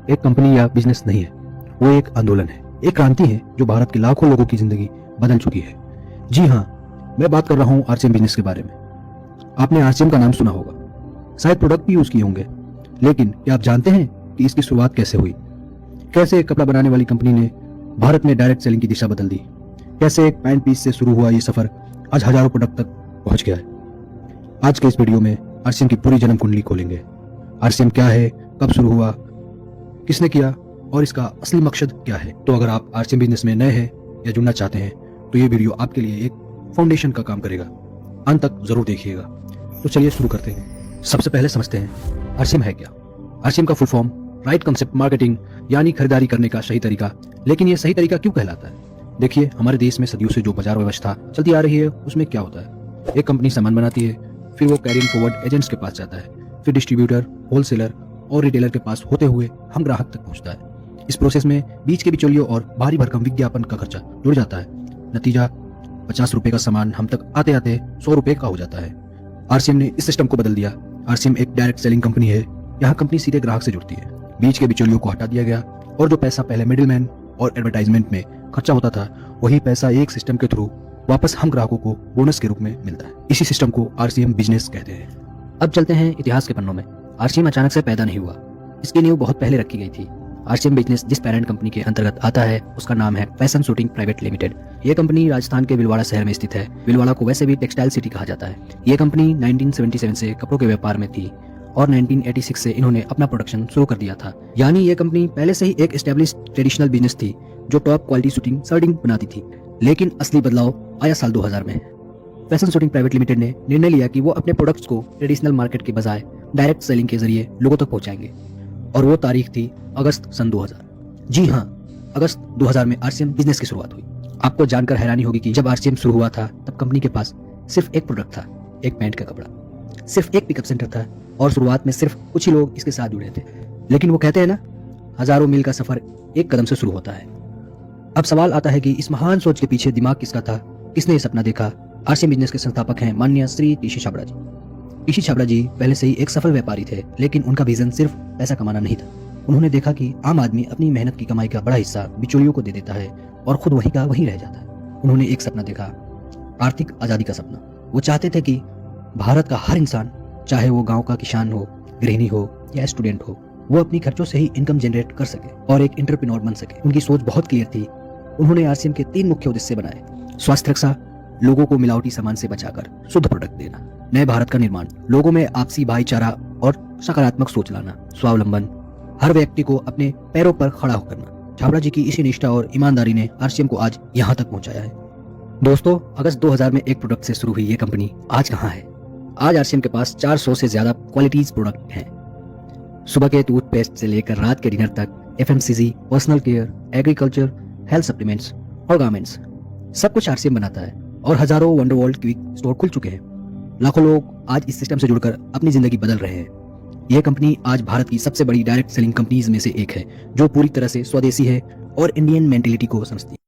एक कंपनी या बिजनेस नहीं है, वो एक आंदोलन है, एक क्रांति है जो भारत के लाखों लोगों की जिंदगी बदल चुकी है। जी हाँ, मैं बात कर रहा हूँ आरसीएम बिजनेस के बारे में। आपने आरसीएम का नाम सुना होगा, शायद प्रोडक्ट भी यूज किए होंगे, लेकिन क्या आप जानते हैं कि इसकी शुरुआत कैसे हुई? कैसे एक कपड़ा बनाने वाली कंपनी ने भारत में डायरेक्ट सेलिंग की दिशा बदल दी? कैसे एक पैंट पीस से शुरू हुआ ये सफर आज हजारों प्रोडक्ट तक पहुंच गया है? आज के इस वीडियो में आरसीएम की पूरी जन्म कुंडली खोलेंगे। आरसीएम क्या है, कब शुरू हुआ, किसने किया और इसका असली मकसद क्या है। तो अगर आप आरसीएम बिजनेस में नए हैं या जुड़ना चाहते हैं तो ये वीडियो आपके लिए एक फाउंडेशन का काम करेगा। अंत तक जरूर देखिएगा। तो चलिए शुरू करते हैं। सबसे पहले समझते हैं आरसीएम है क्या। आरसीएम का full form right concept marketing, यानी खरीदारी करने का सही तरीका। लेकिन ये सही तरीका क्यों कहलाता है? देखिए, हमारे देश में सदियों से जो बाजार व्यवस्था चलती आ रही है उसमें क्या होता है, एक कंपनी सामान बनाती है, फिर वो कैरिंग फॉरवर्ड एजेंट्स के पास जाता है, फिर डिस्ट्रीब्यूटर, होलसेलर और रिटेलर के पास होते हुए हम ग्राहक तक पहुंचता है। इस प्रोसेस में बीच के बिचौलियों और भारी भरकम विज्ञापन का खर्चा जुड़ जाता है। नतीजा 50 रुपए का सामान हम तक आते आते 100 रुपए का हो जाता है। आरसीएम ने इस सिस्टम को बदल दिया। आरसीएम एक डायरेक्ट सेलिंग कंपनी है। यहाँ कंपनी सीधे ग्राहक से जुड़ती है। बीच के बिचौलियों को हटा दिया गया और जो पैसा पहले मिडिलमैन और एडवर्टाइजमेंट में खर्चा होता था, वही पैसा एक सिस्टम के थ्रू वापस हम ग्राहकों को बोनस के रूप में मिलता है। इसी सिस्टम को आरसीएम बिजनेस कहते हैं। अब चलते हैं इतिहास के पन्नों में। आरसीएम अचानक से पैदा नहीं हुआ, इसकी नींव बहुत पहले रखी गई थी। आरसीएम बिजनेस जिस पेरेंट कंपनी के अंतर्गत आता है उसका नाम है फैशन शूटिंग प्राइवेट लिमिटेड। ये कंपनी राजस्थान के भीलवाड़ा शहर में स्थित है। भीलवाड़ा को वैसे भी टेक्सटाइल सिटी कहा जाता है। ये कंपनी 1977 से कपड़ों के व्यापार में थी और 1986 से इन्होंने अपना प्रोडक्शन शुरू कर दिया था। यानी ये कंपनी पहले से ही एक एस्टेब्लिश ट्रेडिशनल बिजनेस थी जो टॉप क्वालिटी शूटिंग शर्टिंग बनाती थी। लेकिन असली बदलाव आया साल 2000 में। फैशन शूटिंग प्राइवेट लिमिटेड ने निर्णय लिया कि वो अपने प्रोडक्ट्स को ट्रेडिशनल मार्केट के बजाय डायरेक्ट सेलिंग के जरिए लोगों तक पहुंचाएंगे, और वो तारीख थी अगस्त सन 2000। जी हाँ, अगस्त 2000 में आरसीएम बिजनेस की शुरुआत हुई। आपको जानकर हैरानी होगी कि जब आरसीएम शुरू हुआ था तब कंपनी के पास सिर्फ एक प्रोडक्ट था, एक पैंट का कपड़ा। सिर्फ एक पिकअप सेंटर था और शुरुआत में सिर्फ कुछ ही लोग इसके साथ जुड़े थे। लेकिन वो कहते हैं ना, हजारों मील का सफर एक कदम से शुरू होता है। अब सवाल आता है कि इस महान सोच के पीछे दिमाग किसका था, किसने ये सपना देखा? आरसीएम बिजनेस के संस्थापक हैं माननीय श्री टीसी छाबड़ा जी। टीसी छाबड़ा जी पहले से ही एक सफल व्यापारी थे, लेकिन उनका विजन सिर्फ पैसा कमाना नहीं था। उन्होंने देखा कि आम आदमी अपनी मेहनत की कमाई का बड़ा हिस्सा बिचौलियों को दे देता है और खुद वहीं का वहीं रह जाता है। उन्होंने एक सपना देखा, आर्थिक आजादी का सपना। वो चाहते थे कि भारत का हर इंसान, चाहे वो गांव का किसान हो, गृहिणी हो या स्टूडेंट हो, वो अपनी खर्चों से ही इनकम जनरेट कर सके और एक एंटरप्रेन्योर बन सके। उनकी सोच बहुत क्लियर थी। उन्होंने आरसीएम के 3 मुख्य उद्देश्य बनाए: स्वास्थ्य रक्षा, लोगों को मिलावटी सामान से बचाकर शुद्ध प्रोडक्ट देना, नए भारत का निर्माण, लोगों में आपसी भाईचारा और सकारात्मक सोच लाना, स्वावलंबन, हर व्यक्ति को अपने पैरों पर खड़ा होकर। छाबड़ा जी की इसी निष्ठा और ईमानदारी ने आरसीएम को आज यहाँ तक पहुँचाया है। दोस्तों, अगस्त 2000 में एक प्रोडक्ट से शुरू हुई ये कंपनी आज कहाँ है? आज आरसीएम के पास 400 से ज्यादा क्वालिटीज प्रोडक्ट हैं। सुबह के टूथपेस्ट से लेकर रात के डिनर तक, FMCG, personal care, agriculture, health supplements और गारमेंट्स, सब कुछ आरसीएम बनाता है। और हजारों वंडरवर्ल्ड क्विक स्टोर खुल चुके हैं। लाखों लोग आज इस सिस्टम से जुड़कर अपनी जिंदगी बदल रहे हैं। यह कंपनी आज भारत की सबसे बड़ी डायरेक्ट सेलिंग कंपनीज में से एक है, जो पूरी तरह से स्वदेशी है और इंडियन मेंटेलिटी को समझती है।